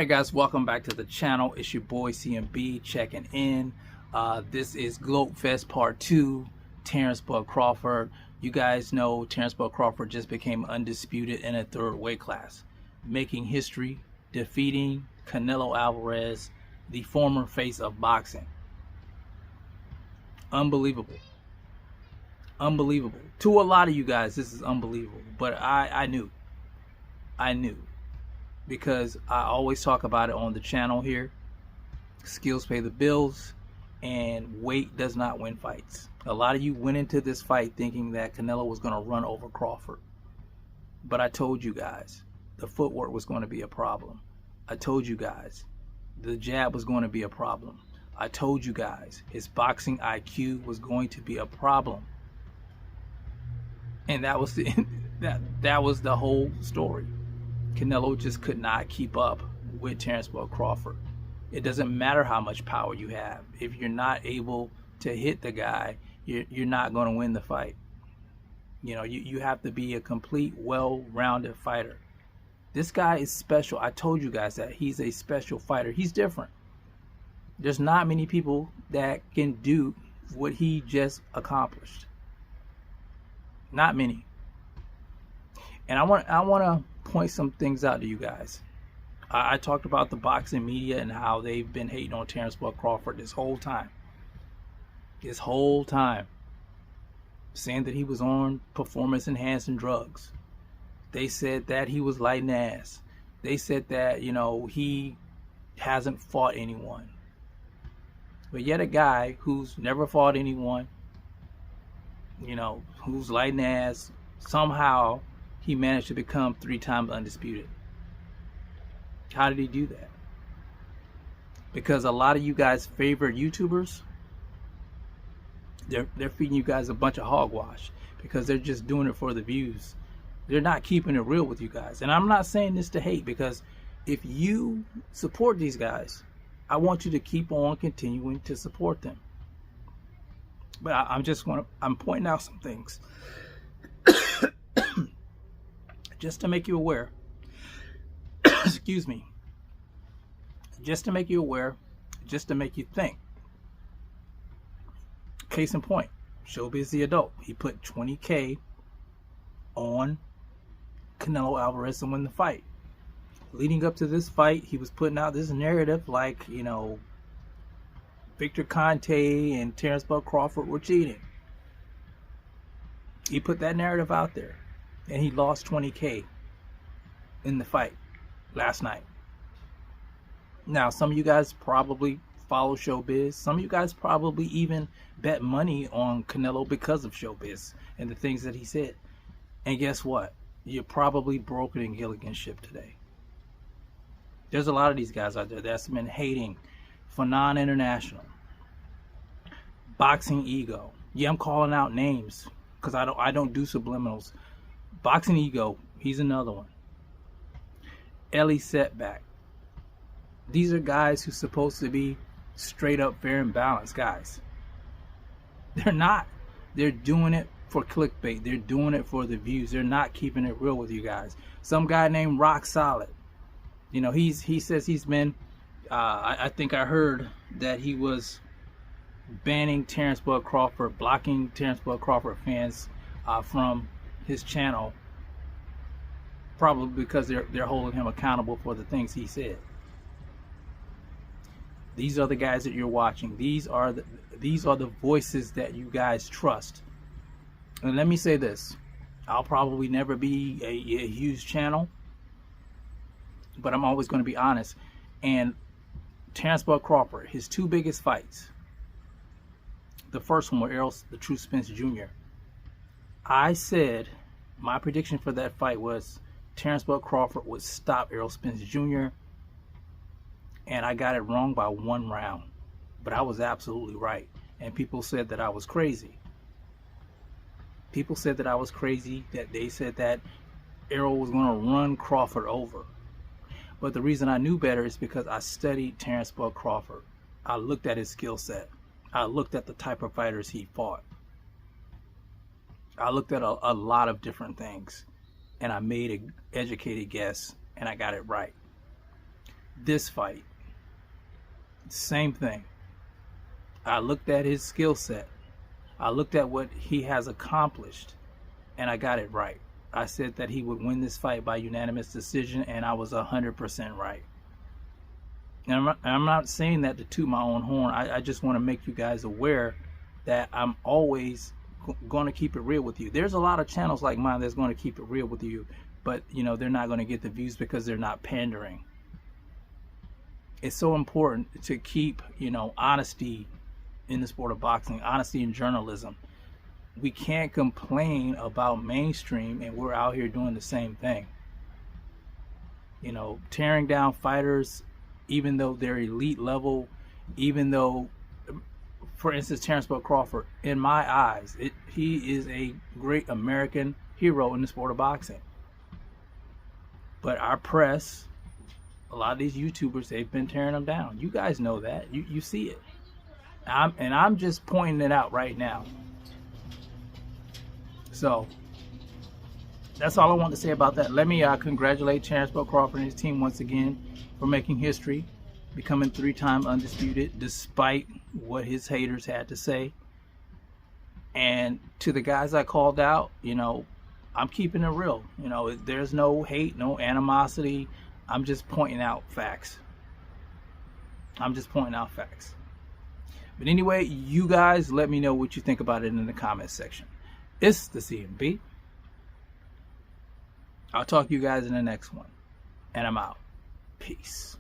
Alright guys, welcome back to the channel. It's your boy CMB checking in. This is Globe Fest Part 2, Terence Crawford. You guys know Terence Crawford just became undisputed in a third weight class, making history, defeating Canelo Alvarez, the former face of boxing. Unbelievable. Unbelievable. To a lot of you guys, this is unbelievable, but I knew. Because I always talk about it on the channel here. Skills pay the bills, and weight does not win fights. A lot of you went into this fight thinking that Canelo was going to run over Crawford. But I told you guys, the footwork was going to be a problem. I told you guys, the jab was going to be a problem. I told you guys, his boxing IQ was going to be a problem. And that was that was the whole story. Canelo just could not keep up with Terence Crawford. It doesn't matter how much power you have. If you're not able to hit the guy, you're not going to win the fight. You know, you have to be a complete, well-rounded fighter. This guy is special. I told you guys that he's a special fighter. He's different. There's not many people that can do what he just accomplished. Not many. And I want to point some things out to you guys. I talked about the boxing media and how they've been hating on Terence Crawford this whole time. This whole time. Saying that he was on performance-enhancing drugs. They said that he was lighting ass. They said that, you know, he hasn't fought anyone. But yet a guy who's never fought anyone, you know, who's lighting ass, somehow he managed to become 3 times undisputed. How did he do that? Because a lot of you guys' favorite YouTubers, they're feeding you guys a bunch of hogwash because they're just doing it for the views. They're not keeping it real with you guys. And I'm not saying this to hate, because if you support these guys, I want you to keep on continuing to support them. But I'm pointing out some things just to make you aware. Excuse me. Just to make you aware, just to make you think. Case in point, Showbiz the Adult. He put 20K on Canelo Alvarez to win the fight. Leading up to this fight, he was putting out this narrative like, you know, Victor Conte and Terence Crawford were cheating. He put that narrative out there, and he lost 20K in the fight last night. Now, some of you guys probably follow Showbiz. Some of you guys probably even bet money on Canelo because of Showbiz and the things that he said. And guess what? You're probably broken in Gilligan's ship today. There's a lot of these guys out there that's been hating for non-international. Boxing Ego. Yeah, I'm calling out names because I don't do subliminals. Boxing Ego, he's another one. Ellie Setback. These are guys who's supposed to be straight up fair and balanced guys. They're not. They're doing it for clickbait. They're doing it for the views. They're not keeping it real with you guys. Some guy named Rock Solid. You know, he says he's been, I think I heard that he was banning Terence Crawford, blocking Terence Crawford fans from his channel, probably because they're holding him accountable for the things he said. These are the guys that you're watching. These are the voices that you guys trust. And let me say this: I'll probably never be a huge channel, but I'm always going to be honest. And Terence Crawford, his 2 biggest fights, the first one were Errol the Truth Spence Jr. I said my prediction for that fight was Terence Crawford would stop Errol Spence Jr. And I got it wrong by 1 round. But I was absolutely right. And people said that I was crazy. People said that I was crazy, that they said that Errol was going to run Crawford over. But the reason I knew better is because I studied Terence Crawford. I looked at his skill set. I looked at the type of fighters he fought. I looked at a lot of different things. And I made an educated guess, and I got it right. this fight, same thing. I looked at his skill set. I looked at what he has accomplished, and I got it right. I said that he would win this fight by unanimous decision, and I was 100% right. And I'm not saying that to toot my own horn. I just want to make you guys aware that I'm always going to keep it real with you. There's a lot of channels like mine that's going to keep it real with you, but you know, they're not going to get the views because they're not pandering. It's so important to keep, you know, honesty in the sport of boxing, honesty in journalism. We can't complain about mainstream and we're out here doing the same thing. You know, tearing down fighters, even though they're elite level, even though, for instance, Terence Crawford, in my eyes, he is a great American hero in the sport of boxing. But our press, a lot of these YouTubers, they've been tearing them down. You guys know that. You see it. I'm just pointing it out right now. So that's all I want to say about that. Let me congratulate Terence Crawford and his team once again for making history, becoming 3-time undisputed, despite what his haters had to say. And to the guys I called out, you know, I'm keeping it real. You know, there's no hate, no animosity. I'm just pointing out facts. I'm just pointing out facts. But anyway, you guys let me know what you think about it in the comments section. It's the CMB. I'll talk to you guys in the next one. And I'm out. Peace.